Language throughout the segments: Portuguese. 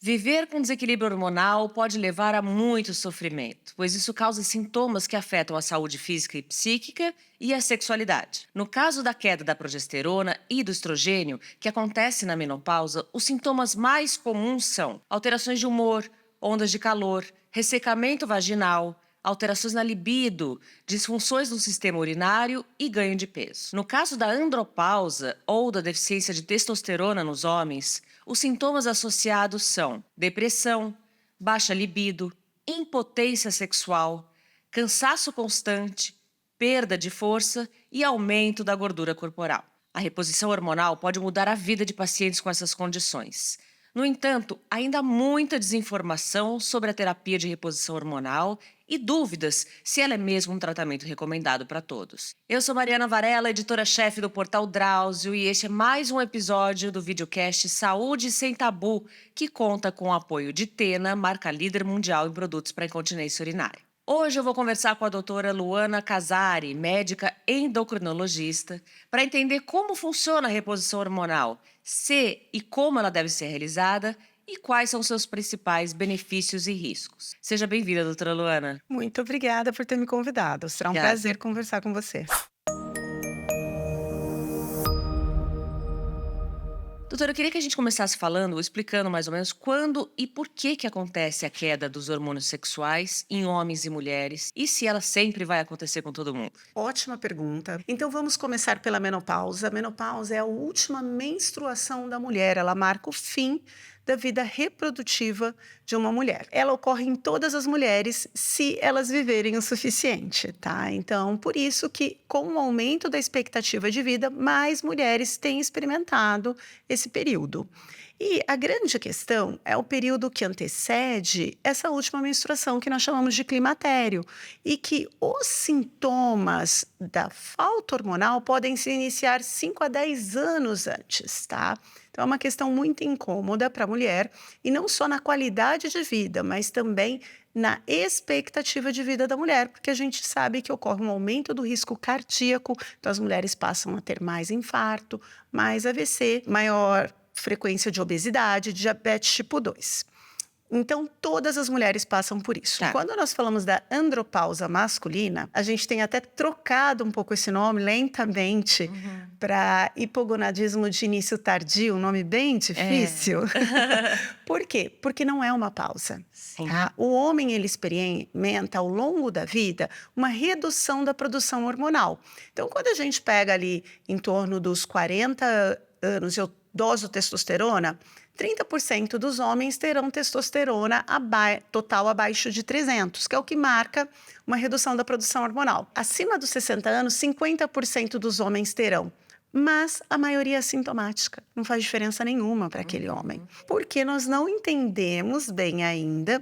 Viver com desequilíbrio hormonal pode levar a muito sofrimento, pois isso causa sintomas que afetam a saúde física e psíquica e a sexualidade. No caso da queda da progesterona e do estrogênio, que acontece na menopausa, os sintomas mais comuns são alterações de humor, ondas de calor, ressecamento vaginal, alterações na libido, disfunções no sistema urinário e ganho de peso. No caso da andropausa ou da deficiência de testosterona nos homens, os sintomas associados são depressão, baixa libido, impotência sexual, cansaço constante, perda de força e aumento da gordura corporal. A reposição hormonal pode mudar a vida de pacientes com essas condições. No entanto, ainda há muita desinformação sobre a terapia de reposição hormonal e dúvidas se ela é mesmo um tratamento recomendado para todos. Eu sou Mariana Varela, editora-chefe do Portal Drauzio, e este é mais um episódio do videocast Saúde Sem Tabu, que conta com o apoio de Tena, marca líder mundial em produtos para incontinência urinária. Hoje eu vou conversar com a doutora Luana Casari, médica endocrinologista, para entender como funciona a reposição hormonal, se e como ela deve ser realizada e quais são seus principais benefícios e riscos. Seja bem-vinda, doutora Luana. Muito obrigada por ter me convidado. Será um Obrigada. prazer conversar com você. Doutora, eu queria que a gente começasse falando, explicando mais ou menos quando e por que acontece a queda dos hormônios sexuais em homens e mulheres e se ela sempre vai acontecer com todo mundo. Ótima pergunta. Então vamos começar pela menopausa. A menopausa é a última menstruação da mulher. Ela marca o fim da vida reprodutiva de uma mulher. Ela ocorre em todas as mulheres se elas viverem o suficiente, tá? Então, por isso que com o aumento da expectativa de vida, mais mulheres têm experimentado esse período. E a grande questão é o período que antecede essa última menstruação, que nós chamamos de climatério, e que os sintomas da falta hormonal podem se iniciar 5 a 10 anos antes, tá? Então, é uma questão muito incômoda para a mulher, e não só na qualidade de vida, mas também na expectativa de vida da mulher, porque a gente sabe que ocorre um aumento do risco cardíaco, então as mulheres passam a ter mais infarto, mais AVC, maior frequência de obesidade, diabetes tipo 2. Então, todas as mulheres passam por isso. Tá. Quando nós falamos da andropausa masculina, a gente tem até trocado um pouco esse nome lentamente para hipogonadismo de início tardio, um nome bem difícil. Por quê? Porque não é uma pausa. Sim. Tá? O homem ele experimenta ao longo da vida uma redução da produção hormonal. Então, quando a gente pega ali em torno dos 40 anos, eu doso testosterona, 30% dos homens terão testosterona total abaixo de 300, que é o que marca uma redução da produção hormonal. Acima dos 60 anos, 50% dos homens terão. Mas a maioria é assintomática, não faz diferença nenhuma para aquele homem. Porque nós não entendemos bem ainda,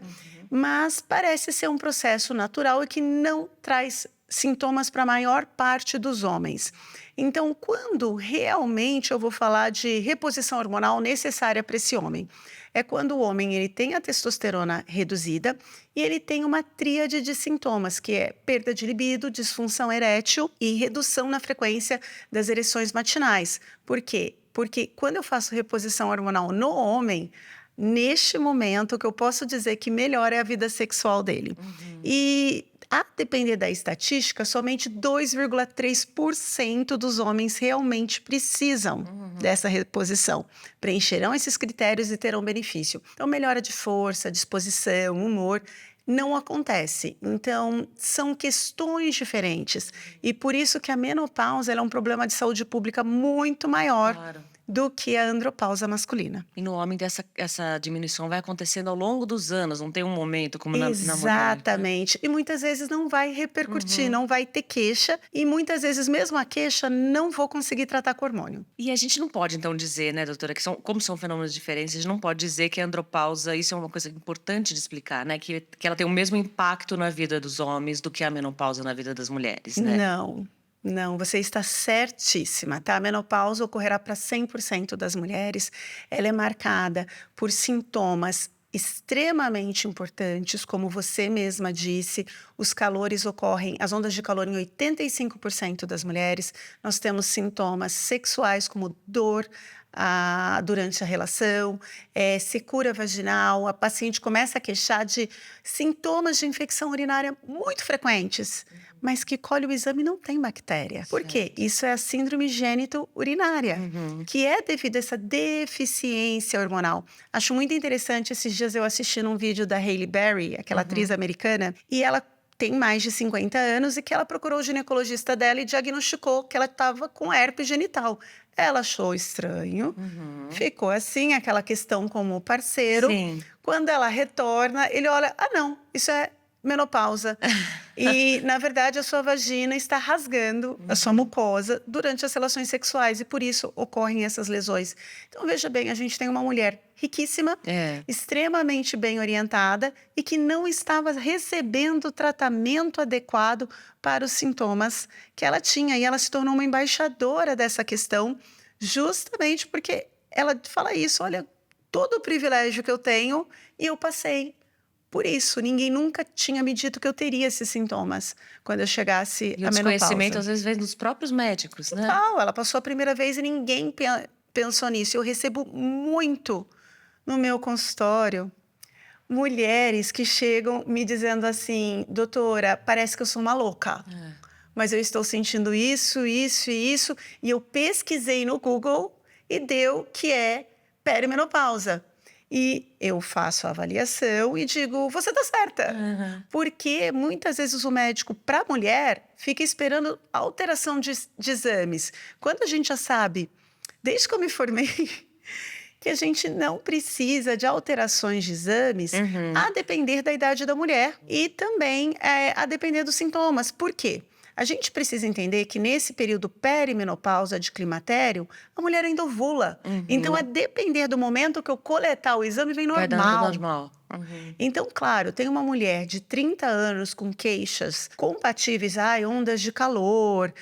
mas parece ser um processo natural e que não traz sintomas para a maior parte dos homens. Então, quando realmente eu vou falar de reposição hormonal necessária para esse homem? É quando o homem ele tem a testosterona reduzida e ele tem uma tríade de sintomas, que é perda de libido, disfunção erétil e redução na frequência das ereções matinais. Por quê? Porque quando eu faço reposição hormonal no homem, neste momento, o que eu posso dizer que melhora é a vida sexual dele. E a depender da estatística, somente 2,3% dos homens realmente precisam dessa reposição. Preencherão esses critérios e terão benefício. Então, melhora de força, disposição, humor, não acontece. Então, são questões diferentes. E por isso que a menopausa ela é um problema de saúde pública muito maior Claro. do que a andropausa masculina. E no homem essa diminuição vai acontecendo ao longo dos anos, não tem um momento como na mulher, né? Exatamente. E muitas vezes não vai repercutir, não vai ter queixa. E muitas vezes, mesmo a queixa, não vou conseguir tratar com hormônio. E a gente não pode então dizer, né, doutora, que como são fenômenos diferentes, a gente não pode dizer que a andropausa, isso é uma coisa importante de explicar, né, que ela tem o mesmo impacto na vida dos homens do que a menopausa na vida das mulheres, né? Não, não, você está certíssima, tá? A menopausa ocorrerá para 100% das mulheres. Ela é marcada por sintomas extremamente importantes, como você mesma disse, os calores ocorrem, as ondas de calor em 85% das mulheres. Nós temos sintomas sexuais como dor, durante a relação, secura vaginal, a paciente começa a queixar de sintomas de infecção urinária muito frequentes, mas que colhe o exame e não tem bactéria. Por quê? Certo. Isso é a síndrome gênito-urinária, Uhum. que é devido a essa deficiência hormonal. Acho muito interessante, esses dias eu assisti num vídeo da Hailey Berry, aquela atriz americana, e ela tem mais de 50 anos e que ela procurou o ginecologista dela e diagnosticou que ela estava com herpes genital. Ela achou estranho, Uhum. ficou assim, aquela questão com o parceiro. Sim. Quando ela retorna, ele olha, não, isso é menopausa. E, na verdade, a sua vagina está rasgando a sua mucosa durante as relações sexuais e por isso ocorrem essas lesões. Então, veja bem, a gente tem uma mulher riquíssima, É. extremamente bem orientada e que não estava recebendo tratamento adequado para os sintomas que ela tinha. E ela se tornou uma embaixadora dessa questão, justamente porque ela fala isso: olha, todo o privilégio que eu tenho e eu passei por isso. Ninguém nunca tinha me dito que eu teria esses sintomas quando eu chegasse E o à desconhecimento, menopausa. às vezes, vem dos próprios médicos, né? Ela passou a primeira vez e ninguém pensou nisso. Eu recebo muito no meu consultório mulheres que chegam me dizendo assim: doutora, parece que eu sou uma louca, mas eu estou sentindo isso, isso e isso, e eu pesquisei no Google e deu que é perimenopausa. E eu faço a avaliação e digo, você está certa. Aham. Porque muitas vezes o médico, para a mulher, fica esperando alteração de exames. Quando a gente já sabe, desde que eu me formei, que a gente não precisa de alterações de exames Uhum. a depender da idade da mulher e também a depender dos sintomas. Por quê? A gente precisa entender que nesse período perimenopausa de climatério, a mulher ainda ovula. Então, a Uhum. depender do momento que eu coletar o exame, vem Vai dando normal. normal. Uhum. Então, claro, tem uma mulher de 30 anos com queixas compatíveis, ondas de calor,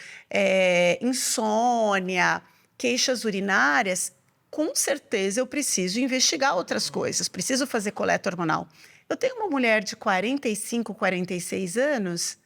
insônia, queixas urinárias, com certeza eu preciso investigar outras coisas, preciso fazer coleta hormonal. Eu tenho uma mulher de 45, 46 anos,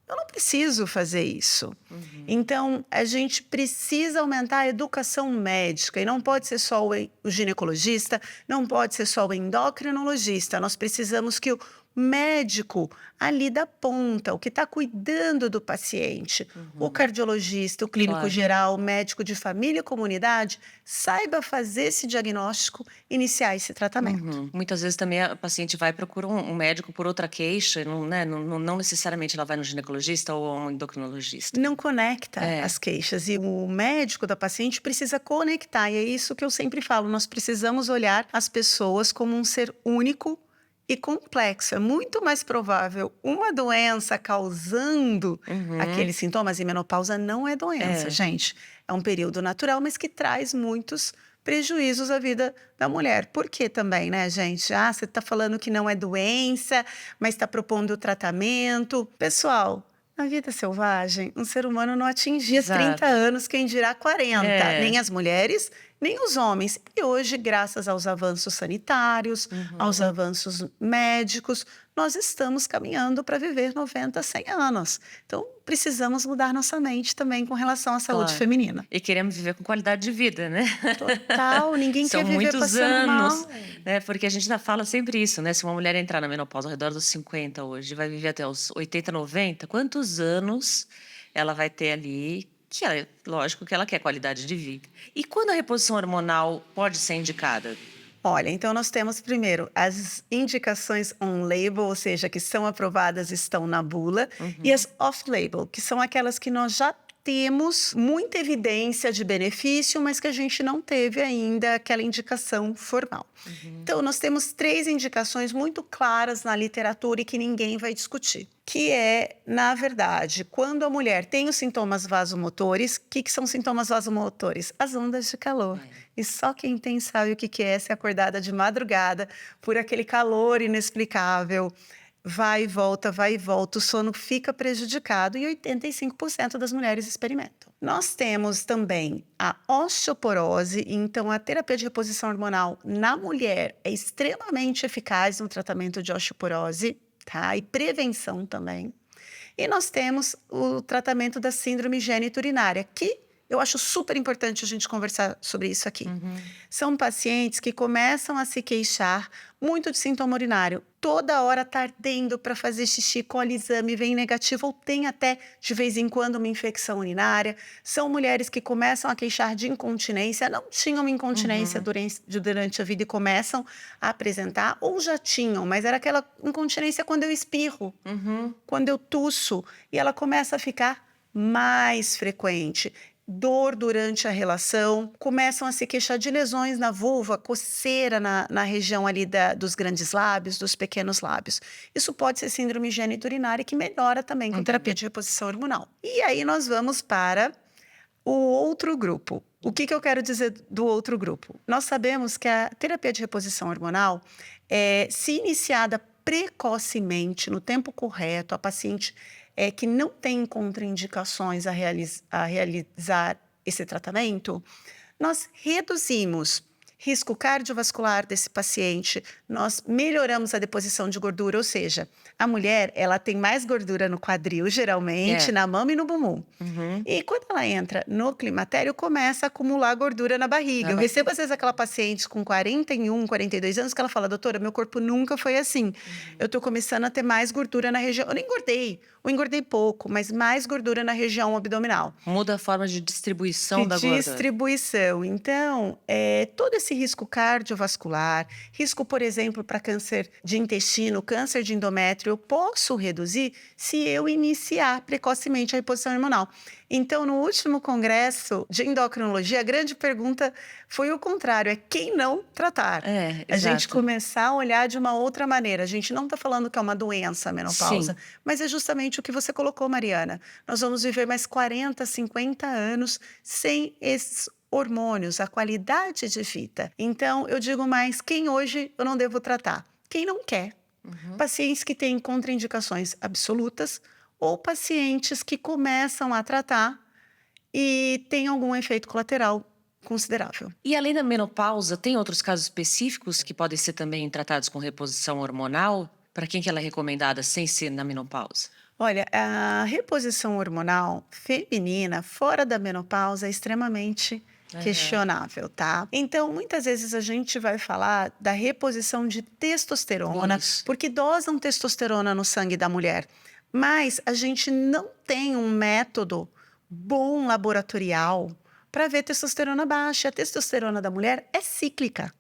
eu não preciso fazer isso. Uhum. Então, a gente precisa aumentar a educação médica e não pode ser só o ginecologista, não pode ser só o endocrinologista. Nós precisamos que o médico ali da ponta, o que está cuidando do paciente, o Uhum. cardiologista, o clínico Claro. geral, o médico de família e comunidade, saiba fazer esse diagnóstico, iniciar esse tratamento. Uhum. Muitas vezes também a paciente vai procurar um médico por outra queixa, não, né? Não necessariamente ela vai no ginecologista ou a um endocrinologista. Não conecta É. as queixas e o médico da paciente precisa conectar. E é isso que eu sempre falo, nós precisamos olhar as pessoas como um ser único e complexo. É muito mais provável uma doença causando Uhum. aqueles sintomas, e menopausa não é doença, É. gente. É um período natural, mas que traz muitos prejuízos à vida da mulher. Por quê também, né, gente? Você está falando que não é doença, mas está propondo tratamento. Pessoal, na vida selvagem, um ser humano não atingia 30 Exato. anos, quem dirá 40, É. nem as mulheres, nem os homens. E hoje, graças aos avanços sanitários, aos Uhum. avanços médicos, nós estamos caminhando para viver 90, 100 anos. Então, precisamos mudar nossa mente também com relação à saúde Claro. feminina. E queremos viver com qualidade de vida, né? Total, ninguém São quer viver muitos passando anos, mal. né? Porque a gente ainda fala sempre isso, né? Se uma mulher entrar na menopausa ao redor dos 50 hoje, vai viver até os 80, 90, quantos anos ela vai ter ali? Que é lógico que ela quer qualidade de vida. E quando a reposição hormonal pode ser indicada? Olha, então nós temos primeiro as indicações on-label, ou seja, que são aprovadas, estão na bula, e Uhum. as off-label, que são aquelas que nós já temos muita evidência de benefício, mas que a gente não teve ainda aquela indicação formal. Uhum. Então, nós temos 3 indicações muito claras na literatura e que ninguém vai discutir, que é, na verdade, quando a mulher tem os sintomas vasomotores. O que são sintomas vasomotores? As ondas de calor. É. E só quem tem sabe o que é ser acordada de madrugada por aquele calor inexplicável. Vai e volta, o sono fica prejudicado e 85% das mulheres experimentam. Nós temos também a osteoporose, então a terapia de reposição hormonal na mulher é extremamente eficaz no tratamento de osteoporose, tá? E prevenção também. E nós temos o tratamento da síndrome gênito-urinária, que eu acho super importante a gente conversar sobre isso aqui. Uhum. São pacientes que começam a se queixar muito de sintoma urinário. Toda hora tá ardendo para fazer xixi, colhe exame, vem negativo, ou tem até, de vez em quando, uma infecção urinária. São mulheres que começam a queixar de incontinência, não tinham incontinência Uhum. durante a vida e começam a apresentar, ou já tinham, mas era aquela incontinência quando eu espirro, Uhum. quando eu tusso, e ela começa a ficar mais frequente. Dor durante a relação, começam a se queixar de lesões na vulva, coceira na região ali dos grandes lábios, dos pequenos lábios. Isso pode ser síndrome gênito-urinária, que melhora também com terapia de reposição hormonal. E aí nós vamos para o outro grupo. O que eu quero dizer do outro grupo? Nós sabemos que a terapia de reposição hormonal, se iniciada precocemente, no tempo correto, a paciente que não tem contraindicações a realizar esse tratamento, nós reduzimos risco cardiovascular desse paciente, nós melhoramos a deposição de gordura, ou seja, a mulher ela tem mais gordura no quadril, geralmente, É. na mama e no bumbum. Uhum. E quando ela entra no climatério, começa a acumular gordura na barriga. Na Eu barriga. recebo, às vezes, aquela paciente com 41, 42 anos que ela fala: doutora, meu corpo nunca foi assim. Eu tô começando a ter mais gordura na região. Eu não engordei, ou engordei pouco, mas mais gordura na região abdominal. Muda a forma de distribuição De da gordura. distribuição. Então, todo esse risco cardiovascular, risco, por exemplo, para câncer de intestino, câncer de endométrio, eu posso reduzir se eu iniciar precocemente a reposição hormonal. Então, no último congresso de endocrinologia, a grande pergunta foi o contrário, é quem não tratar. É, A gente exato. começar a olhar de uma outra maneira. A gente não está falando que é uma doença a menopausa, Sim. mas é justamente o que você colocou, Mariana. Nós vamos viver mais 40, 50 anos sem esses hormônios, a qualidade de vida. Então, eu digo mais, quem hoje eu não devo tratar? Quem não quer. Pacientes que têm contraindicações absolutas ou pacientes que começam a tratar e têm algum efeito colateral considerável. E além da menopausa, tem outros casos específicos que podem ser também tratados com reposição hormonal? Para quem que ela é recomendada sem ser na menopausa? Olha, a reposição hormonal feminina fora da menopausa é extremamente Aham. questionável, tá? Então, muitas vezes a gente vai falar da reposição de testosterona, Isso. porque dosam testosterona no sangue da mulher, mas a gente não tem um método bom laboratorial para ver testosterona baixa. A testosterona da mulher é cíclica.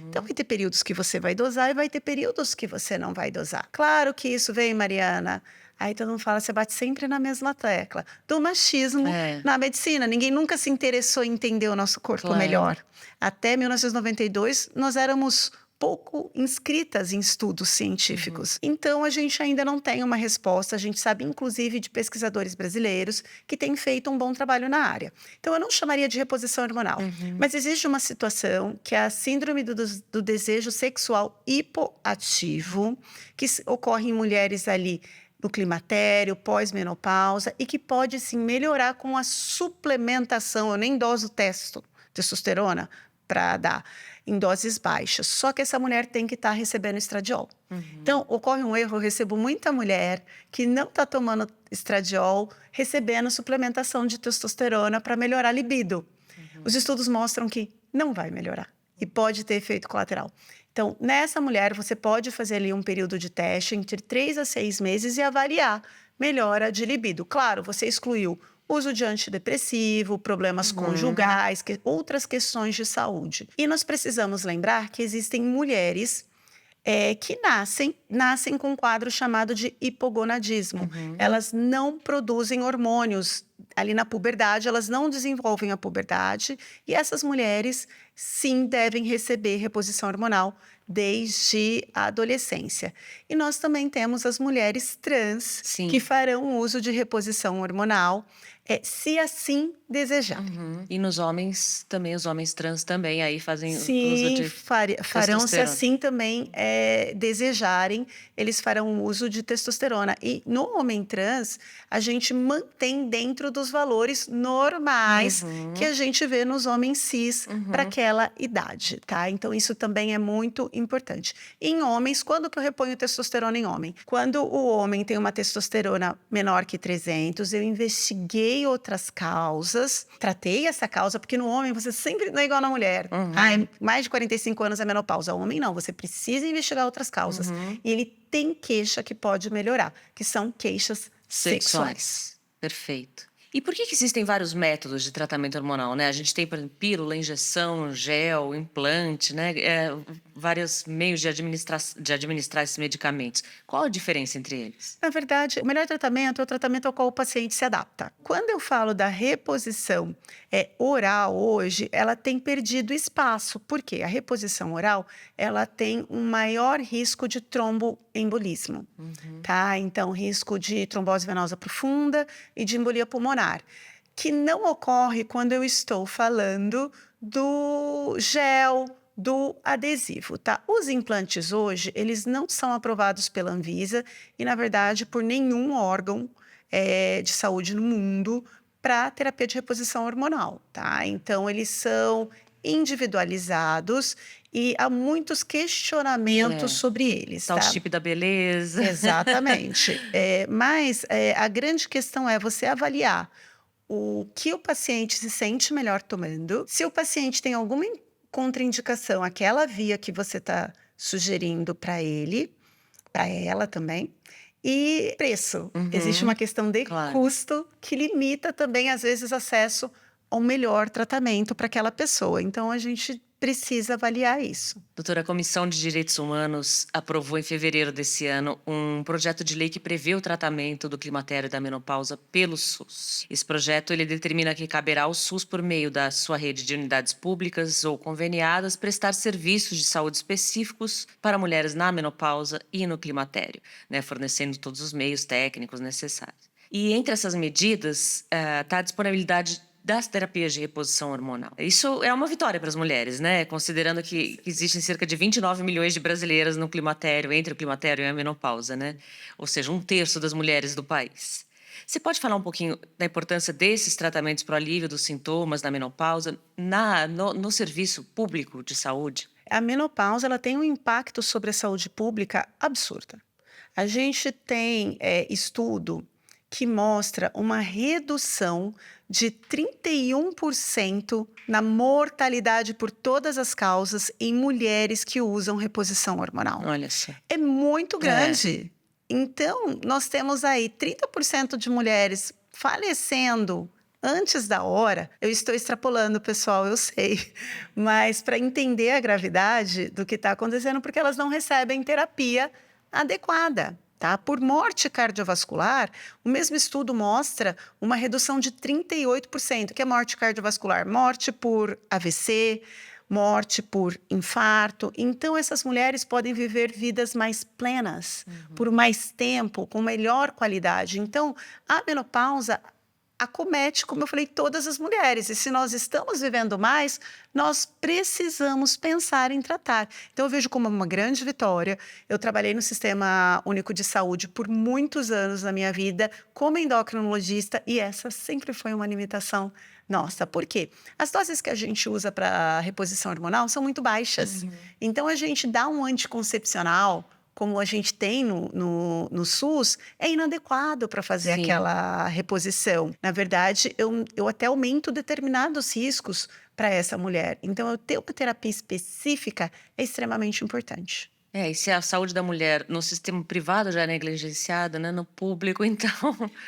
Então, vai ter períodos que você vai dosar e vai ter períodos que você não vai dosar. Claro que isso vem, Mariana. Aí todo mundo fala, você bate sempre na mesma tecla. Do machismo É. na medicina. Ninguém nunca se interessou em entender o nosso corpo Claro. melhor. Até 1992, nós éramos pouco inscritas em estudos científicos. Então, a gente ainda não tem uma resposta. A gente sabe, inclusive, de pesquisadores brasileiros que têm feito um bom trabalho na área. Então, eu não chamaria de reposição hormonal. Mas existe uma situação que é a síndrome do desejo sexual hipoativo, que ocorre em mulheres ali no climatério, pós-menopausa, e que pode, sim, melhorar com a suplementação. Eu nem doso testosterona para dar em doses baixas. Só que essa mulher tem que estar recebendo estradiol. Então, ocorre um erro, eu recebo muita mulher que não está tomando estradiol, recebendo suplementação de testosterona para melhorar a libido. Os estudos mostram que não vai melhorar e pode ter efeito colateral. Então, nessa mulher, você pode fazer ali um período de teste entre 3 a 6 meses e avaliar melhora de libido. Claro, você excluiu uso de antidepressivo, problemas conjugais, outras questões de saúde. E nós precisamos lembrar que existem mulheres que nascem com um quadro chamado de hipogonadismo. Elas não produzem hormônios ali na puberdade, elas não desenvolvem a puberdade, e essas mulheres, sim, devem receber reposição hormonal desde a adolescência. E nós também temos as mulheres trans, Sim. que farão uso de reposição hormonal, se assim desejar. E nos homens também, os homens trans também aí fazem uso Sim, de farão se testosterona. assim também desejarem, eles farão uso de testosterona. E no homem trans, a gente mantém dentro dos valores normais que a gente vê nos homens cis para aquela idade, tá? Então, isso também é muito importante. Em homens, quando que eu reponho testosterona em homem? Quando o homem tem uma testosterona menor que 300, eu investiguei avaliei outras causas, tratei essa causa, porque no homem você sempre não é igual na mulher. Mais de 45 anos é menopausa. O homem não, você precisa investigar outras causas. E ele tem queixa que pode melhorar, que são queixas sexuais. Perfeito. E por que existem vários métodos de tratamento hormonal, né? A gente tem, por exemplo, pílula, injeção, gel, implante, né? Vários meios de administrar esses medicamentos. Qual a diferença entre eles? Na verdade, o melhor tratamento é o tratamento ao qual o paciente se adapta. Quando eu falo da reposição oral hoje, ela tem perdido espaço. Por quê? A reposição oral, ela tem um maior risco de tromboembolismo, tá? Então, risco de trombose venosa profunda e de embolia pulmonar, que não ocorre quando eu estou falando do gel, do adesivo, tá? Os implantes hoje, eles não são aprovados pela Anvisa e, na verdade, por nenhum órgão de saúde no mundo para terapia de reposição hormonal, tá? Então, eles são individualizados e há muitos questionamentos sobre eles, Tal tá? chip da beleza. Exatamente. Mas a grande questão é você avaliar o que o paciente se sente melhor tomando, se o paciente tem alguma contraindicação àquela via que você está sugerindo para ele, para ela também, e preço. Existe uma questão de custo que limita também, às vezes, acesso ao melhor tratamento para aquela pessoa. Então, a gente precisa avaliar isso. Doutora, a Comissão de Direitos Humanos aprovou em fevereiro desse ano um projeto de lei que prevê o tratamento do climatério e da menopausa pelo SUS. Esse projeto ele determina que caberá ao SUS, por meio da sua rede de unidades públicas ou conveniadas, prestar serviços de saúde específicos para mulheres na menopausa e no climatério, né, fornecendo todos os meios técnicos necessários. E entre essas medidas está a disponibilidade das terapias de reposição hormonal. Isso é uma vitória para as mulheres, né? Considerando que existem cerca de 29 milhões de brasileiras no climatério, entre o climatério e a menopausa, né? Ou seja, 1/3 das mulheres do país. Você pode falar um pouquinho da importância desses tratamentos para o alívio dos sintomas da menopausa no serviço público de saúde? A menopausa ela tem um impacto sobre a saúde pública absurda. A gente tem estudo que mostra uma redução de 31% na mortalidade por todas as causas em mulheres que usam reposição hormonal. Olha só. É muito grande. Então, nós temos aí 30% de mulheres falecendo antes da hora. Eu estou extrapolando, pessoal, eu sei. Mas para entender a gravidade do que está acontecendo, porque elas não recebem terapia adequada. Tá? Por morte cardiovascular, o mesmo estudo mostra uma redução de 38%, que é morte cardiovascular, morte por AVC, morte por infarto. Então, essas mulheres podem viver vidas mais plenas, por mais tempo, com melhor qualidade. Então, a menopausa acomete, como eu falei, todas as mulheres. E se nós estamos vivendo mais, nós precisamos pensar em tratar. Então, eu vejo como uma grande vitória. Eu trabalhei no Sistema Único de Saúde por muitos anos na minha vida, como endocrinologista, e essa sempre foi uma limitação nossa. Por quê? As doses que a gente usa para reposição hormonal são muito baixas. Então, a gente dá um anticoncepcional, como a gente tem no SUS, é inadequado para fazer aquela reposição. Na verdade, eu até aumento determinados riscos para essa mulher. Então, eu ter uma terapia específica é extremamente importante. E se a saúde da mulher no sistema privado já é negligenciada, né, no público, então...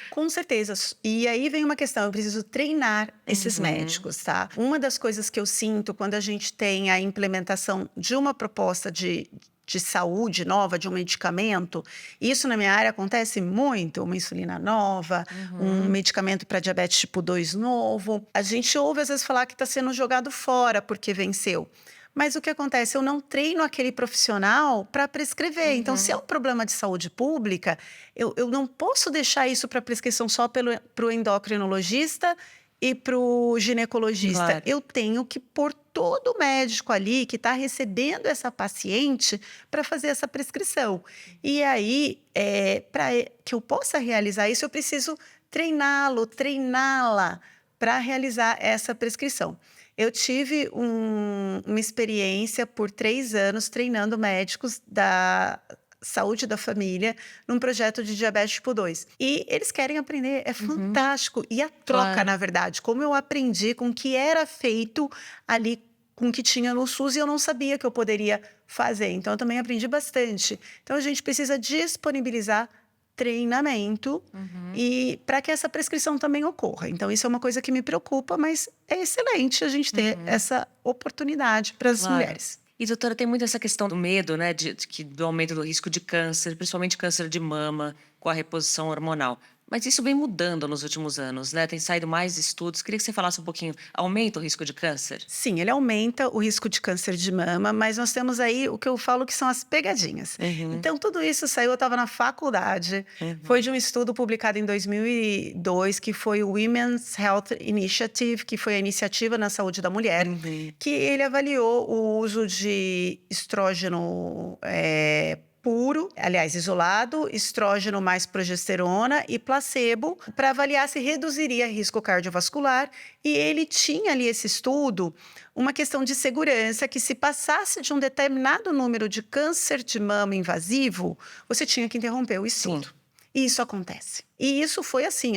Com certeza. E aí vem uma questão, eu preciso treinar esses médicos, tá? Uma das coisas que eu sinto quando a gente tem a implementação de uma proposta de saúde nova, de um medicamento, isso na minha área acontece muito, uma insulina nova, um medicamento para diabetes tipo 2 novo. A gente ouve às vezes falar que está sendo jogado fora porque venceu. Mas o que acontece? Eu não treino aquele profissional para prescrever. Então, se é um problema de saúde pública, eu não posso deixar isso para prescrição só para o endocrinologista e para o ginecologista. Claro. Eu tenho que pôr todo médico ali que está recebendo essa paciente para fazer essa prescrição. E aí, para que eu possa realizar isso, eu preciso treiná-la para realizar essa prescrição. Eu tive uma experiência por 3 anos treinando médicos da Saúde da Família num projeto de diabetes tipo 2. E eles querem aprender, é fantástico. E a troca, Claro. na verdade, como eu aprendi com o que era feito ali, com o que tinha no SUS, e eu não sabia que eu poderia fazer. Então, eu também aprendi bastante. Então, a gente precisa disponibilizar treinamento e para que essa prescrição também ocorra. Então, isso é uma coisa que me preocupa, mas é excelente a gente ter essa oportunidade para as Claro. mulheres. E, doutora, tem muito essa questão do medo, né, do aumento do risco de câncer, principalmente câncer de mama, com a reposição hormonal. Mas isso vem mudando nos últimos anos, né? Tem saído mais estudos. Queria que você falasse um pouquinho. Aumenta o risco de câncer? Sim, ele aumenta o risco de câncer de mama, mas nós temos aí o que eu falo que são as pegadinhas. Uhum. Então, tudo isso saiu, eu estava na faculdade, foi de um estudo publicado em 2002, que foi o Women's Health Initiative, que foi a iniciativa na saúde da mulher, que ele avaliou o uso de estrógeno puro, aliás, isolado, estrógeno mais progesterona e placebo, para avaliar se reduziria risco cardiovascular. E ele tinha ali esse estudo uma questão de segurança, que se passasse de um determinado número de câncer de mama invasivo, você tinha que interromper o estudo. Sim. E isso acontece. E isso foi assim,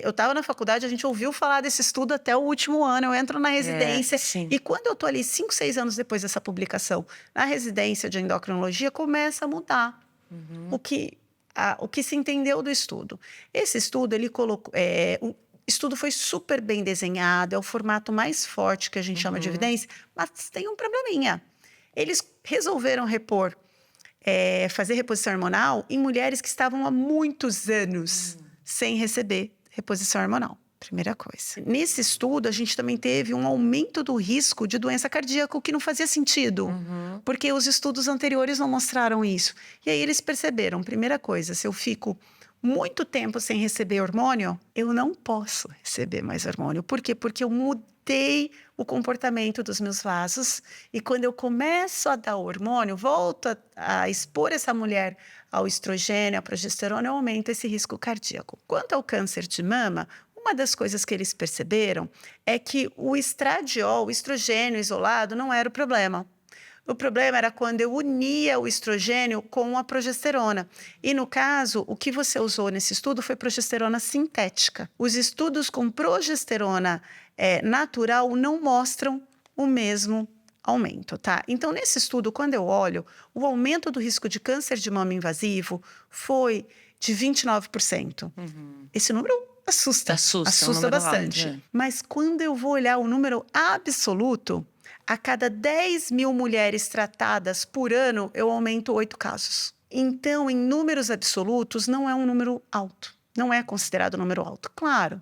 eu estava na faculdade, a gente ouviu falar desse estudo até o último ano, eu entro na residência, sim. e quando eu estou ali 5, 6 anos depois dessa publicação, na residência de endocrinologia, começa a mudar o que se entendeu do estudo. Esse estudo, ele colocou... o estudo foi super bem desenhado, é o formato mais forte que a gente chama de evidência, mas tem um probleminha. Eles resolveram fazer reposição hormonal em mulheres que estavam há muitos anos sem receber reposição hormonal. Primeira coisa. Nesse estudo, a gente também teve um aumento do risco de doença cardíaca, o que não fazia sentido, porque os estudos anteriores não mostraram isso. E aí eles perceberam, primeira coisa, se eu fico muito tempo sem receber hormônio, eu não posso receber mais hormônio. Por quê? Porque eu mudei o comportamento dos meus vasos, e quando eu começo a dar hormônio, volto a expor essa mulher ao estrogênio, à progesterona, eu aumento esse risco cardíaco. Quanto ao câncer de mama, uma das coisas que eles perceberam é que o estradiol, o estrogênio isolado, não era o problema. O problema era quando eu unia o estrogênio com a progesterona. E, no caso, o que você usou nesse estudo foi progesterona sintética. Os estudos com progesterona natural não mostram o mesmo aumento, tá? Então, nesse estudo, quando eu olho, o aumento do risco de câncer de mama invasivo foi de 29%. Esse número assusta Assusta, é um número bastante. alto, Mas quando eu vou olhar o número absoluto, a cada 10 mil mulheres tratadas por ano, eu aumento 8 casos. Então, em números absolutos, não é um número alto. Não é considerado um número alto. Claro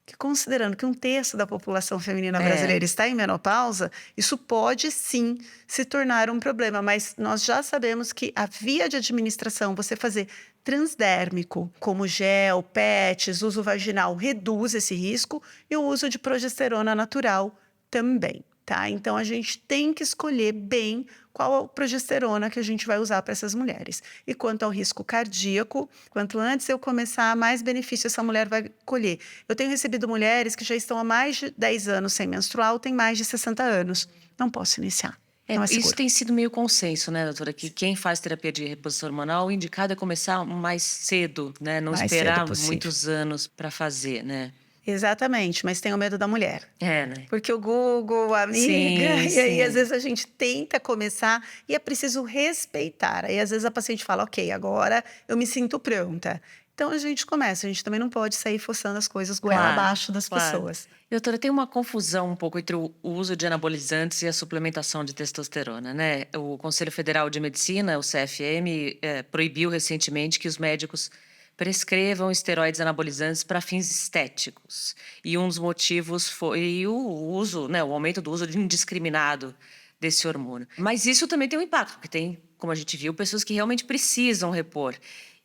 que, considerando que 1/3 da população feminina brasileira está em menopausa, isso pode, sim, se tornar um problema. Mas nós já sabemos que a via de administração, você fazer transdérmico, como gel, PETs, uso vaginal, reduz esse risco, e o uso de progesterona natural também. Tá? Então, a gente tem que escolher bem qual a progesterona que a gente vai usar para essas mulheres. E quanto ao risco cardíaco, quanto antes eu começar, mais benefício essa mulher vai colher. Eu tenho recebido mulheres que já estão há mais de 10 anos sem menstruar, ou têm mais de 60 anos. Não posso iniciar. Não é seguro. Isso tem sido meio consenso, né, doutora? Que quem faz terapia de reposição hormonal, o indicado é começar mais cedo, né? Não Mais cedo esperar possível. muitos anos para fazer, né? Exatamente, mas tenho medo da mulher. Né? Porque o Google, a amiga, Sim, e aí sim. às vezes a gente tenta começar e é preciso respeitar. Aí às vezes a paciente fala, ok, agora eu me sinto pronta. Então a gente começa, a gente também não pode sair forçando as coisas goela abaixo das pessoas. Doutora, tem uma confusão um pouco entre o uso de anabolizantes e a suplementação de testosterona, né? O Conselho Federal de Medicina, o CFM, proibiu recentemente que os médicos prescrevam esteroides anabolizantes para fins estéticos. E um dos motivos foi o uso, né, o aumento do uso indiscriminado desse hormônio. Mas isso também tem um impacto, porque tem, como a gente viu, pessoas que realmente precisam repor.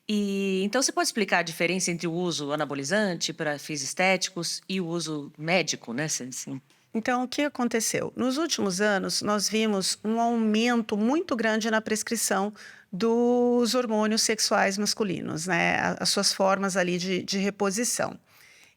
E então você pode explicar a diferença entre o uso anabolizante para fins estéticos e o uso médico, né? Assim. Então, o que aconteceu? Nos últimos anos, nós vimos um aumento muito grande na prescrição dos hormônios sexuais masculinos, né? As suas formas ali de reposição.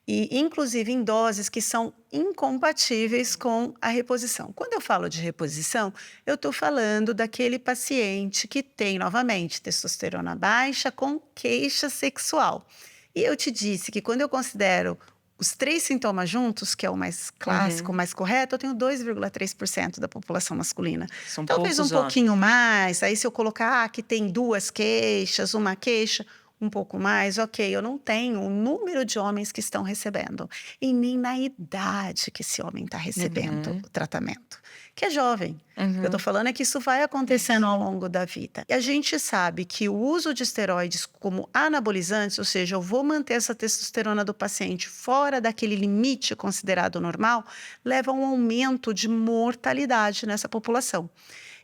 e inclusive em doses que são incompatíveis com a reposição. Quando eu falo de reposição, eu estou falando daquele paciente que tem, novamente, testosterona baixa com queixa sexual. E eu te disse que quando eu considero os 3 sintomas juntos, que é o mais clássico, o mais correto, eu tenho 2,3% da população masculina. São Talvez um poucos homens. pouquinho mais, aí se eu colocar que tem 2 queixas, uma queixa, um pouco mais, ok, eu não tenho o número de homens que estão recebendo e nem na idade que esse homem está recebendo o tratamento, que é jovem. O que eu estou falando é que isso vai acontecendo ao longo da vida. E a gente sabe que o uso de esteroides como anabolizantes, ou seja, eu vou manter essa testosterona do paciente fora daquele limite considerado normal, leva a um aumento de mortalidade nessa população.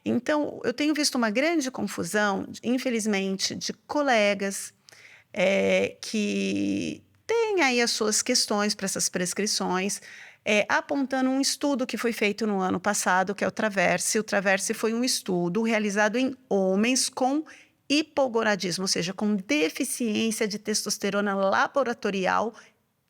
Então, eu tenho visto uma grande confusão, infelizmente, de colegas que têm aí as suas questões para essas prescrições, apontando um estudo que foi feito no ano passado, que é o Traverse. O Traverse foi um estudo realizado em homens com hipogonadismo, ou seja, com deficiência de testosterona laboratorial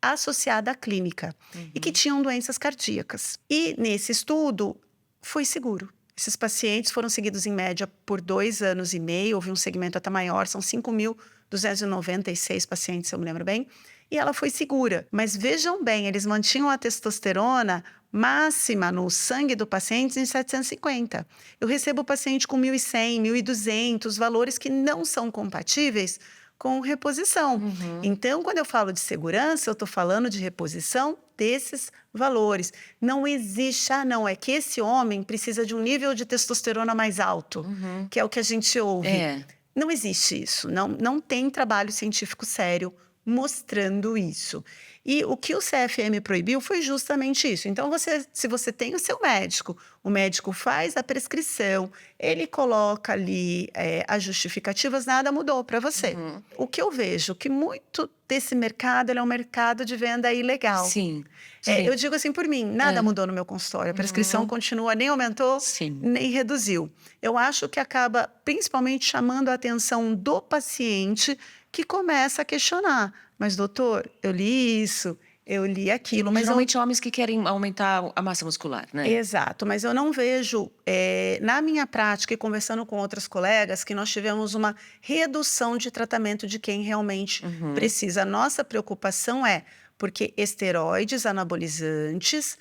associada à clínica e que tinham doenças cardíacas. E nesse estudo foi seguro. Esses pacientes foram seguidos em média por 2 anos e meio, houve um segmento até maior, são 5.296 pacientes, se eu me lembro bem, e ela foi segura. Mas vejam bem, eles mantinham a testosterona máxima no sangue do paciente em 750. Eu recebo o paciente com 1.100, 1.200, valores que não são compatíveis com reposição. Então, quando eu falo de segurança, eu estou falando de reposição desses valores. Não existe, não, é que esse homem precisa de um nível de testosterona mais alto, que é o que a gente ouve. Não existe isso, não tem trabalho científico sério mostrando isso. E o que o CFM proibiu foi justamente isso. Então, se você tem o seu médico, o médico faz a prescrição, ele coloca ali as justificativas, nada mudou para você. O que eu vejo que muito desse mercado ele é um mercado de venda ilegal. Sim. Eu digo assim por mim, nada mudou no meu consultório. A prescrição continua, nem aumentou, nem reduziu. Eu acho que acaba principalmente chamando a atenção do paciente que começa a questionar. Mas, doutor, eu li isso, eu li aquilo. Mas Geralmente homens que querem aumentar a massa muscular, né? Exato, mas eu não vejo, na minha prática e conversando com outros colegas, que nós tivemos uma redução de tratamento de quem realmente precisa. A nossa preocupação porque esteroides anabolizantes,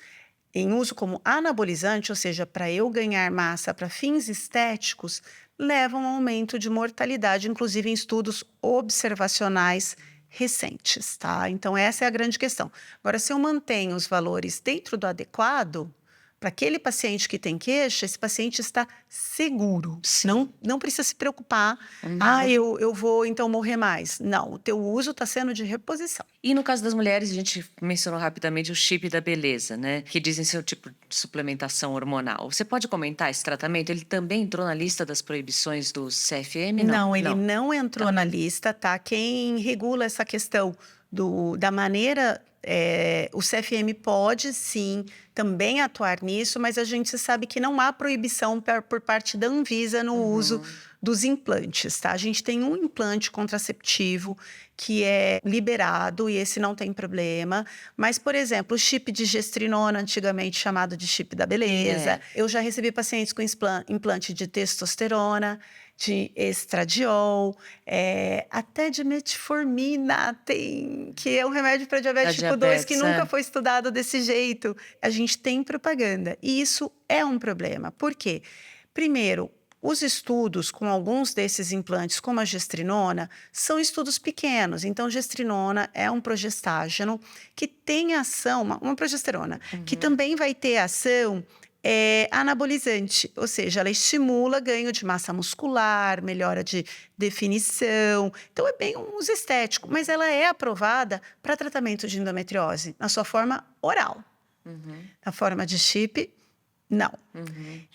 em uso como anabolizante, ou seja, para eu ganhar massa para fins estéticos, levam a um aumento de mortalidade, inclusive em estudos observacionais recentes, tá? Então, essa é a grande questão. Agora, se eu mantenho os valores dentro do adequado, para aquele paciente que tem queixa, esse paciente está seguro. Não precisa se preocupar. Eu vou então morrer mais. Não, o teu uso está sendo de reposição. E no caso das mulheres, a gente mencionou rapidamente o chip da beleza, né? Que dizem ser o tipo de suplementação hormonal. Você pode comentar esse tratamento? Ele também entrou na lista das proibições do CFM? Não, ele não entrou na lista, tá? Quem regula essa questão da maneira... o CFM pode, sim, também atuar nisso, mas a gente sabe que não há proibição por parte da Anvisa no uso dos implantes, tá? A gente tem um implante contraceptivo que é liberado e esse não tem problema, mas, por exemplo, o chip de gestrinona, antigamente chamado de chip da beleza, eu já recebi pacientes com implante de testosterona, de estradiol, até de metformina, que é um remédio para diabetes tipo 2, que nunca foi estudado desse jeito. A gente tem propaganda, e isso é um problema. Por quê? Primeiro, os estudos com alguns desses implantes, como a gestrinona, são estudos pequenos. Então, gestrinona é um progestágeno que tem ação, uma progesterona, que também vai ter ação anabolizante, ou seja, ela estimula ganho de massa muscular, melhora de definição. Então, é bem um uso estético, mas ela é aprovada para tratamento de endometriose, na sua forma oral. Na forma de chip, não.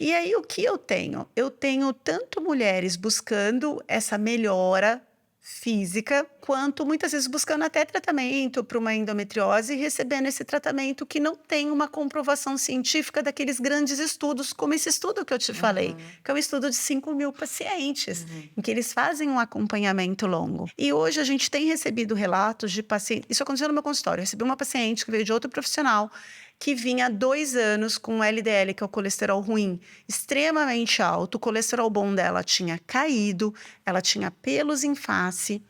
E aí, o que eu tenho? Eu tenho tanto mulheres buscando essa melhora física, quanto muitas vezes buscando até tratamento para uma endometriose e recebendo esse tratamento que não tem uma comprovação científica daqueles grandes estudos, como esse estudo que eu te falei, Uhum. que é um estudo de 5.000 pacientes, Uhum. em que eles fazem um acompanhamento longo. E hoje a gente tem recebido relatos de pacientes. Isso aconteceu no meu consultório. Eu recebi uma paciente que veio de outro profissional que vinha há 2 anos com um LDL, que é o colesterol ruim, extremamente alto. O colesterol bom dela tinha caído, ela tinha pelos em face,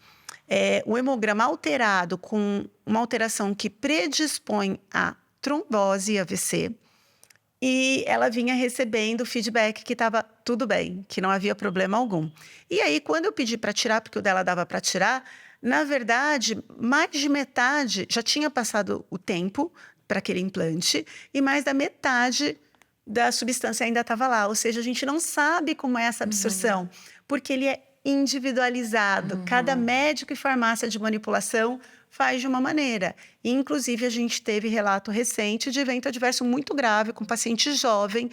o hemograma alterado com uma alteração que predispõe a trombose e AVC. E ela vinha recebendo feedback que estava tudo bem, que não havia problema algum. E aí, quando eu pedi para tirar, porque o dela dava para tirar, na verdade, mais de metade já tinha passado o tempo para aquele implante e mais da metade da substância ainda estava lá. Ou seja, a gente não sabe como é essa absorção, porque ele é individualizado. Cada Uhum. médico e farmácia de manipulação faz de uma maneira. E, inclusive, a gente teve relato recente de evento adverso muito grave com paciente jovem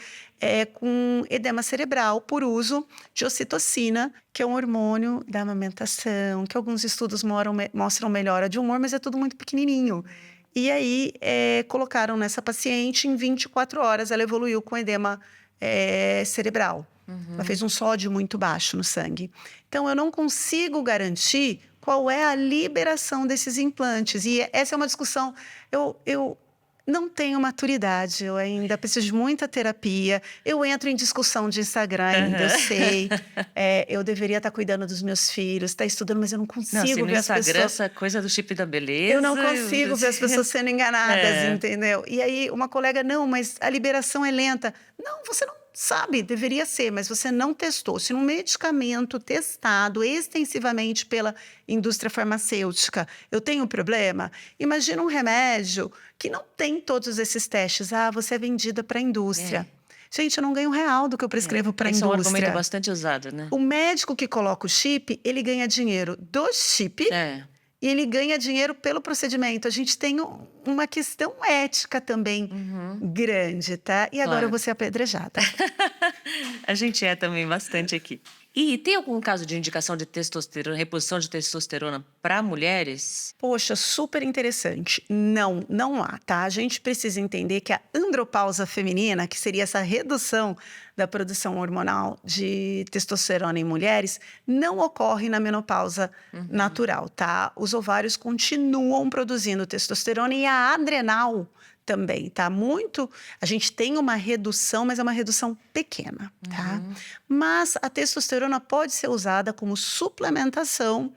com edema cerebral por uso de ocitocina, que é um hormônio da amamentação, que alguns estudos mostram melhora de humor, mas é tudo muito pequenininho. E aí, colocaram nessa paciente, em 24 horas, ela evoluiu com edema cerebral. Ela fez um sódio muito baixo no sangue. Então, eu não consigo garantir qual é a liberação desses implantes. E essa é uma discussão. Eu não tenho maturidade, eu ainda preciso de muita terapia. Eu entro em discussão de Instagram ainda, eu sei. Eu deveria estar cuidando dos meus filhos, estar estudando, mas eu não Não, assim, consigo no ver as Instagram, pessoas. essa coisa do chip da Eu não beleza. consigo ver as pessoas sendo enganadas, É. entendeu? E aí, uma colega, não, mas a liberação é lenta. Não, você não sabe, deveria ser, mas você não testou. Se um medicamento testado extensivamente pela indústria farmacêutica, eu tenho problema, imagina um remédio que não tem todos esses testes. Ah, você é vendida para a indústria. É. Gente, eu não ganho R$ 1 do que eu prescrevo para a Esse é um argumento indústria. bastante usado, né? O médico que coloca o chip, ele ganha dinheiro do chip É. e ele ganha dinheiro pelo procedimento. A gente tem uma questão ética também Uhum. grande, tá? E agora eu Claro. vou ser apedrejada. A gente é também bastante aqui. E tem algum caso de indicação de testosterona, reposição de testosterona para mulheres? Poxa, super interessante. Não, não há, tá? A gente precisa entender que a andropausa feminina, que seria essa redução da produção hormonal de testosterona em mulheres, não ocorre na menopausa natural, tá? Os ovários continuam produzindo testosterona e a adrenal também, tá? A gente tem uma redução, mas é uma redução pequena, tá? Mas a testosterona pode ser usada como suplementação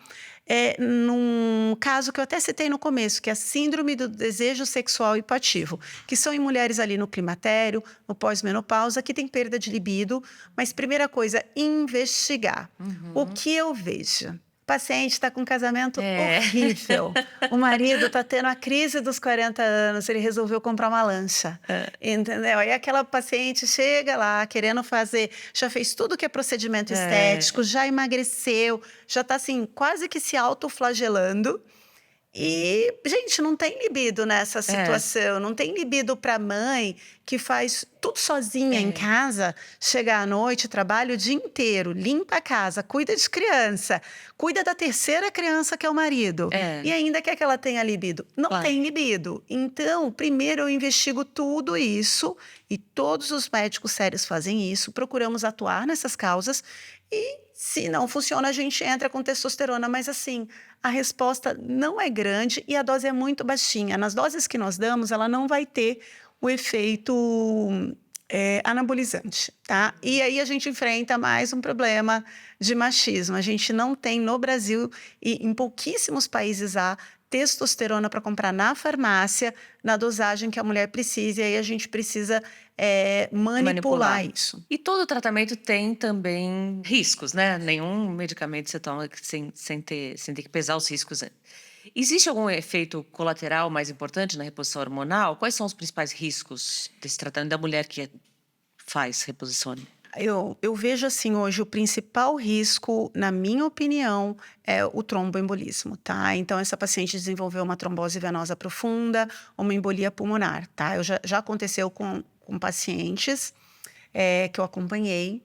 num caso que eu até citei no começo, que é a síndrome do desejo sexual hipoativo, que são em mulheres ali no climatério, no pós-menopausa, que tem perda de libido. Mas primeira coisa, investigar. O que eu vejo? O paciente está com um casamento É. horrível. O marido está tendo a crise dos 40 anos, ele resolveu comprar uma lancha. Entendeu? Aí aquela paciente chega lá querendo fazer, já fez tudo que é procedimento estético, já emagreceu, já está assim, quase que se autoflagelando. E, gente, não tem libido nessa situação, não tem libido para mãe que faz tudo sozinha em casa, chega à noite, trabalha o dia inteiro, limpa a casa, cuida de criança, cuida da terceira criança que é o marido, e ainda quer que ela tenha libido. Não Claro. tem libido. Então, primeiro eu investigo tudo isso, e todos os médicos sérios fazem isso, procuramos atuar nessas causas, e se não funciona, a gente entra com testosterona, mas assim, a resposta não é grande e a dose é muito baixinha. Nas doses que nós damos, ela não vai ter o efeito anabolizante, tá? E aí a gente enfrenta mais um problema de machismo. A gente não tem no Brasil e em pouquíssimos países há testosterona para comprar na farmácia, na dosagem que a mulher precisa, e aí a gente precisa manipular isso. E todo tratamento tem também riscos, né? Nenhum medicamento você toma sem ter que pesar os riscos. Existe algum efeito colateral mais importante na reposição hormonal? Quais são os principais riscos desse tratamento da mulher que faz reposição? Eu vejo assim hoje o principal risco, na minha opinião, é o tromboembolismo, tá? Então essa paciente desenvolveu uma trombose venosa profunda, uma embolia pulmonar, tá? Já aconteceu com pacientes que eu acompanhei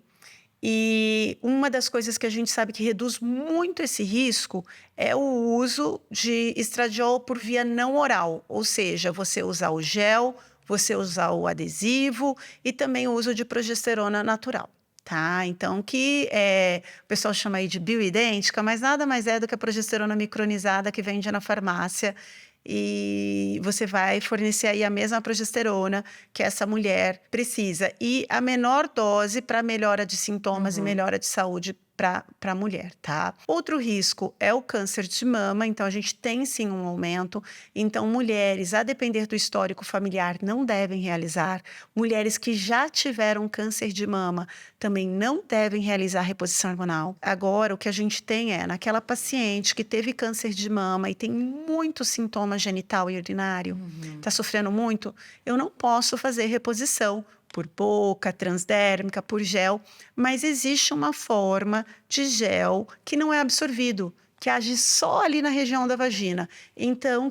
E uma das coisas que a gente sabe que reduz muito esse risco é o uso de estradiol por via não oral, ou seja, você usar o gel, você usar o adesivo e também o uso de progesterona natural. Tá? Então, o pessoal chama aí de bioidêntica, mas nada mais é do que a progesterona micronizada que vende na farmácia e você vai fornecer aí a mesma progesterona que essa mulher precisa e a menor dose para melhora de sintomas e melhora de saúde para a mulher, tá? Outro risco é o câncer de mama, então a gente tem sim um aumento. Então, mulheres, a depender do histórico familiar, não devem realizar. Mulheres que já tiveram câncer de mama também não devem realizar reposição hormonal. Agora, o que a gente tem é, naquela paciente que teve câncer de mama e tem muitos sintomas genital e urinário, está sofrendo muito, eu não posso fazer reposição por boca, transdérmica, por gel, mas existe uma forma de gel que não é absorvido, que age só ali na região da vagina. Então,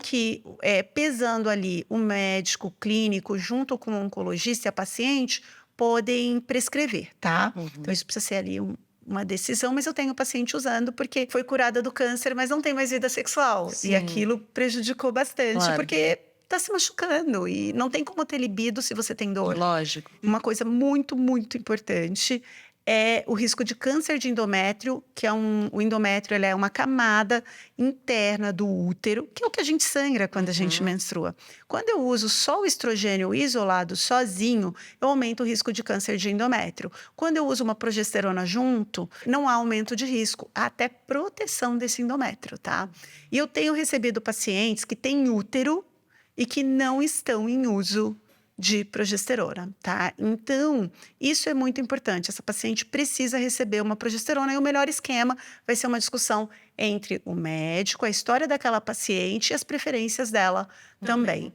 pesando ali o médico clínico junto com o oncologista e a paciente, podem prescrever, tá? Então, isso precisa ser ali uma decisão, mas eu tenho paciente usando porque foi curada do câncer, mas não tem mais vida sexual. Sim. E aquilo prejudicou bastante, Claro. porque tá se machucando e não tem como ter libido se você tem dor. Lógico. Uma coisa muito, muito importante é o risco de câncer de endométrio, que o endométrio ele é uma camada interna do útero, que é o que a gente sangra quando a gente menstrua. Quando eu uso só o estrogênio isolado, sozinho, eu aumento o risco de câncer de endométrio. Quando eu uso uma progesterona junto, não há aumento de risco, há até proteção desse endométrio, tá? E eu tenho recebido pacientes que têm útero e que não estão em uso de progesterona, tá? Então, isso é muito importante. Essa paciente precisa receber uma progesterona e o melhor esquema vai ser uma discussão entre o médico, a história daquela paciente e as preferências dela também.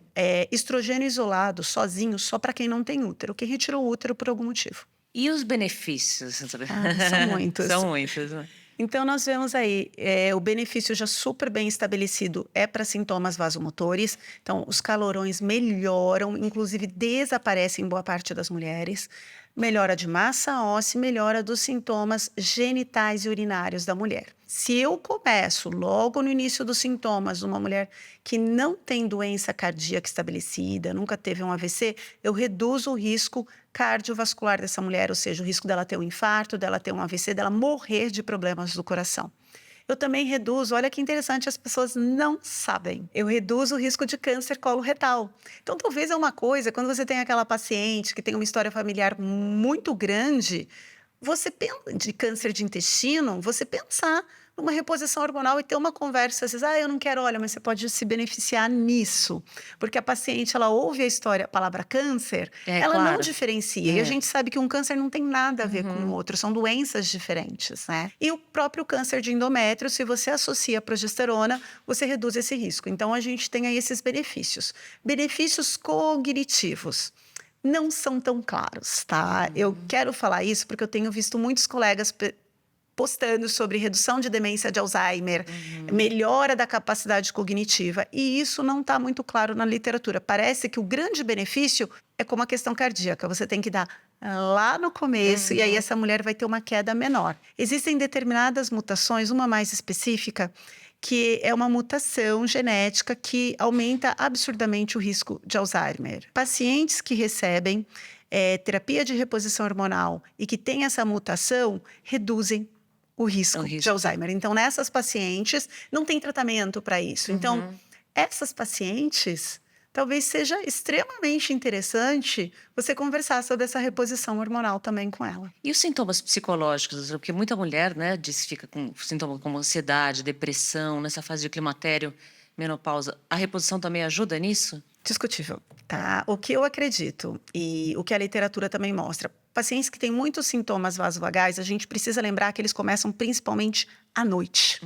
Estrogênio isolado, sozinho, só para quem não tem útero, quem retirou o útero por algum motivo. E os benefícios? São muitos. São muitos, né? Então, nós vemos aí, o benefício já super bem estabelecido é para sintomas vasomotores. Então, os calorões melhoram, inclusive desaparecem em boa parte das mulheres. Melhora de massa óssea, melhora dos sintomas genitais e urinários da mulher. Se eu começo logo no início dos sintomas, uma mulher que não tem doença cardíaca estabelecida, nunca teve um AVC, eu reduzo o risco cardiovascular dessa mulher, ou seja, o risco dela ter um infarto, dela ter um AVC, dela morrer de problemas do coração. Eu também reduzo, olha que interessante, as pessoas não sabem. Eu reduzo o risco de câncer coloretal. Então, talvez é uma coisa, quando você tem aquela paciente que tem uma história familiar muito grande, de câncer de intestino, você pensar numa reposição hormonal e ter uma conversa, às vezes, eu não quero, olha, mas você pode se beneficiar nisso. Porque a paciente, ela ouve a história, a palavra câncer, ela não claro. diferencia. E a gente sabe que um câncer não tem nada a ver com o outro, são doenças diferentes, né? E o próprio câncer de endométrio, se você associa a progesterona, você reduz esse risco. Então, a gente tem aí esses benefícios. Benefícios cognitivos não são tão claros, tá? Eu quero falar isso porque eu tenho visto muitos colegas postando sobre redução de demência de Alzheimer, melhora da capacidade cognitiva, e isso não está muito claro na literatura. Parece que o grande benefício é como a questão cardíaca, você tem que dar lá no começo, e aí essa mulher vai ter uma queda menor. Existem determinadas mutações, uma mais específica, que é uma mutação genética que aumenta absurdamente o risco de Alzheimer. Pacientes que recebem terapia de reposição hormonal e que têm essa mutação, reduzem o risco de Alzheimer. Então, nessas pacientes, não tem tratamento para isso. Então, essas pacientes, talvez seja extremamente interessante você conversar sobre essa reposição hormonal também com ela. E os sintomas psicológicos? Porque muita mulher, né, diz que fica com sintomas como ansiedade, depressão, nessa fase de climatério, menopausa. A reposição também ajuda nisso? Discutível, tá? O que eu acredito e o que a literatura também mostra, pacientes que têm muitos sintomas vasovagais, a gente precisa lembrar que eles começam principalmente à noite.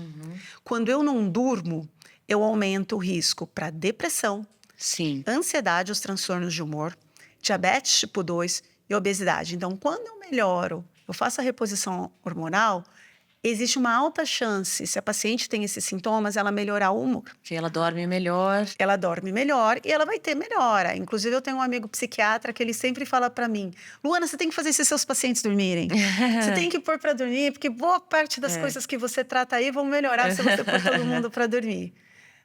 Quando eu não durmo, eu aumento o risco para depressão, Sim. ansiedade, os transtornos de humor, diabetes tipo 2 e obesidade. Então, quando eu melhoro, eu faço a reposição hormonal, existe uma alta chance, se a paciente tem esses sintomas, ela melhorar o humor. Que ela dorme melhor. Ela dorme melhor e ela vai ter melhora. Inclusive, eu tenho um amigo psiquiatra que ele sempre fala para mim: Luana, você tem que fazer esses seus pacientes dormirem. Você tem que pôr para dormir, porque boa parte das coisas que você trata aí vão melhorar se você pôr todo mundo para dormir.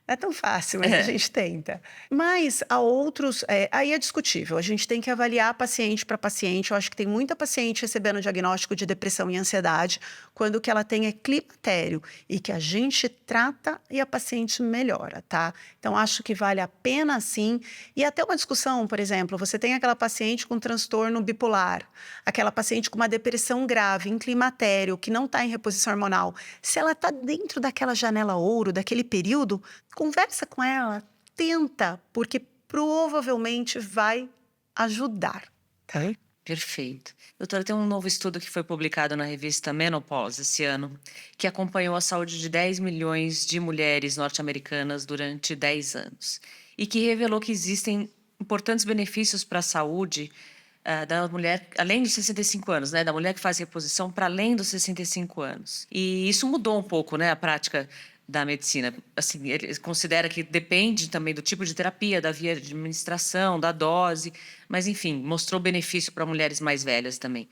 Não é tão fácil, mas a gente tenta. Mas há outros, aí é discutível. A gente tem que avaliar paciente para paciente. Eu acho que tem muita paciente recebendo diagnóstico de depressão e ansiedade quando o que ela tem é climatério e que a gente trata e a paciente melhora, tá? Então, acho que vale a pena sim. E até uma discussão, por exemplo, você tem aquela paciente com transtorno bipolar, aquela paciente com uma depressão grave, em climatério, que não está em reposição hormonal. Se ela está dentro daquela janela ouro, daquele período, conversa com ela, tenta, porque provavelmente vai ajudar, tá? Perfeito. Doutora, tem um novo estudo que foi publicado na revista Menopause esse ano, que acompanhou a saúde de 10 milhões de mulheres norte-americanas durante 10 anos e que revelou que existem importantes benefícios para a saúde da mulher, além dos 65 anos, né? Da mulher que faz reposição para além dos 65 anos. E isso mudou um pouco, né? A prática da medicina. Assim, ele considera que depende também do tipo de terapia, da via de administração, da dose, mas enfim, mostrou benefício para mulheres mais velhas também.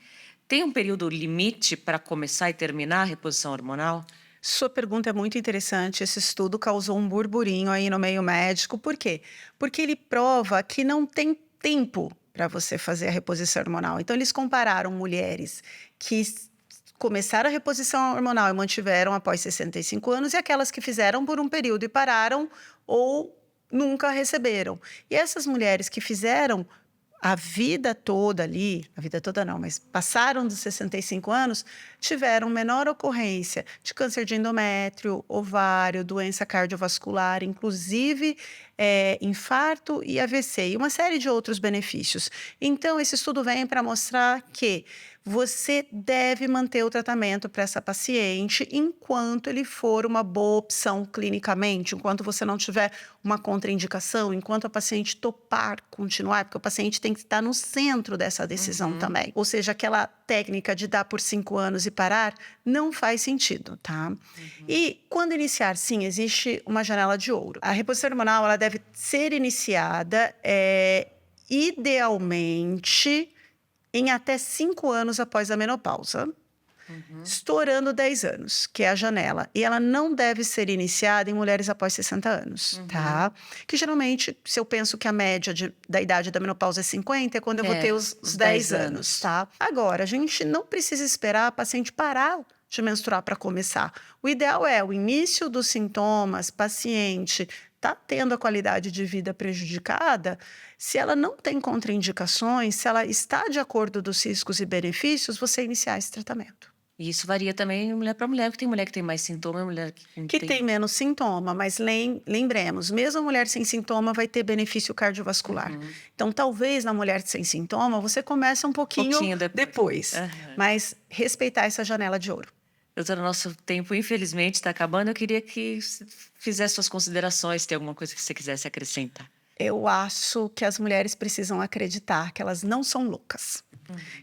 Tem um período limite para começar e terminar a reposição hormonal? Sua pergunta é muito interessante. Esse estudo causou um burburinho aí no meio médico. Por quê? Porque ele prova que não tem tempo para você fazer a reposição hormonal. Então, eles compararam mulheres que começaram a reposição hormonal e mantiveram após 65 anos e aquelas que fizeram por um período e pararam ou nunca receberam. E essas mulheres que fizeram a vida toda ali, a vida toda não, mas passaram dos 65 anos, tiveram menor ocorrência de câncer de endométrio, ovário, doença cardiovascular, inclusive infarto e AVC, e uma série de outros benefícios. Então, esse estudo vem para mostrar que você deve manter o tratamento para essa paciente enquanto ele for uma boa opção clinicamente, enquanto você não tiver uma contraindicação, enquanto a paciente topar continuar, porque o paciente tem que estar no centro dessa decisão também. Ou seja, aquela técnica de dar por 5 anos e parar não faz sentido, tá? E quando iniciar, sim, existe uma janela de ouro. A reposição hormonal, ela deve ser iniciada idealmente em até 5 anos após a menopausa, estourando 10 anos, que é a janela. E ela não deve ser iniciada em mulheres após 60 anos, tá? Que geralmente, se eu penso que a média da idade da menopausa é 50, é quando eu vou ter os 10 anos, tá? Agora, a gente não precisa esperar a paciente parar de menstruar para começar. O ideal é o início dos sintomas, paciente está tendo a qualidade de vida prejudicada, se ela não tem contraindicações, se ela está de acordo dos riscos e benefícios, você iniciar esse tratamento. E isso varia também mulher para mulher, porque tem mulher que tem mais sintoma, mulher Que tem menos sintoma, mas lembremos, mesmo a mulher sem sintoma vai ter benefício cardiovascular. Então, talvez na mulher sem sintoma, você comece um pouquinho depois. Mas respeitar essa janela de ouro. Doutora, nosso tempo, infelizmente, está acabando. Eu queria que você fizesse suas considerações, tem alguma coisa que você quisesse acrescentar. Eu acho que as mulheres precisam acreditar que elas não são loucas.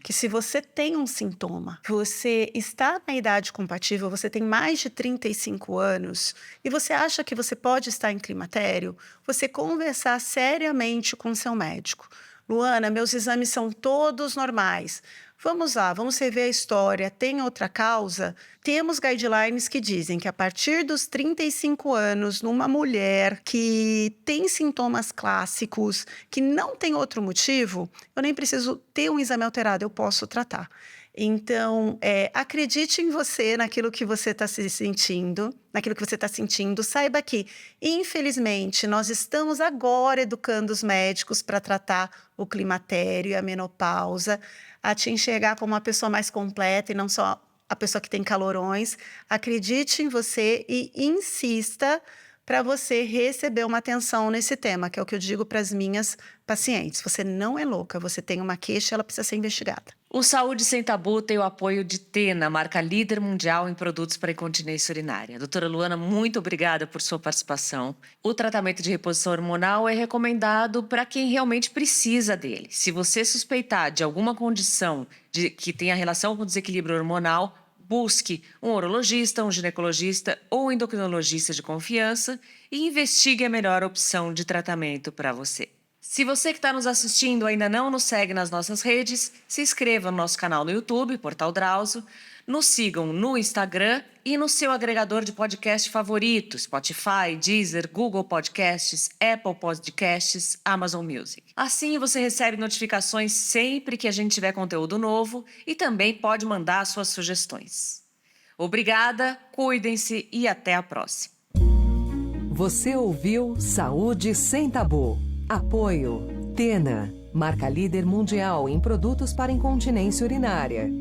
Que se você tem um sintoma, você está na idade compatível, você tem mais de 35 anos e você acha que você pode estar em climatério, você conversar seriamente com seu médico. Luana, meus exames são todos normais. Vamos lá, vamos rever a história. Tem outra causa? Temos guidelines que dizem que a partir dos 35 anos, numa mulher que tem sintomas clássicos, que não tem outro motivo, eu nem preciso ter um exame alterado, eu posso tratar. Então, acredite em você, naquilo que você está se sentindo, naquilo que você está sentindo. Saiba que, infelizmente, nós estamos agora educando os médicos para tratar o climatério e a menopausa, a te enxergar como uma pessoa mais completa e não só a pessoa que tem calorões. Acredite em você e insista para você receber uma atenção nesse tema, que é o que eu digo para as minhas pacientes. Você não é louca, você tem uma queixa, ela precisa ser investigada. O Saúde Sem Tabu tem o apoio de Tena, marca líder mundial em produtos para incontinência urinária. Doutora Luana, muito obrigada por sua participação. O tratamento de reposição hormonal é recomendado para quem realmente precisa dele. Se você suspeitar de alguma condição que tenha relação com desequilíbrio hormonal, busque um urologista, um ginecologista ou endocrinologista de confiança e investigue a melhor opção de tratamento para você. Se você que está nos assistindo ainda não nos segue nas nossas redes, se inscreva no nosso canal no YouTube, Portal Drauzio, nos sigam no Instagram e no seu agregador de podcast favorito, Spotify, Deezer, Google Podcasts, Apple Podcasts, Amazon Music. Assim você recebe notificações sempre que a gente tiver conteúdo novo e também pode mandar suas sugestões. Obrigada, cuidem-se e até a próxima. Você ouviu Saúde Sem Tabu. Apoio Tena, marca líder mundial em produtos para incontinência urinária.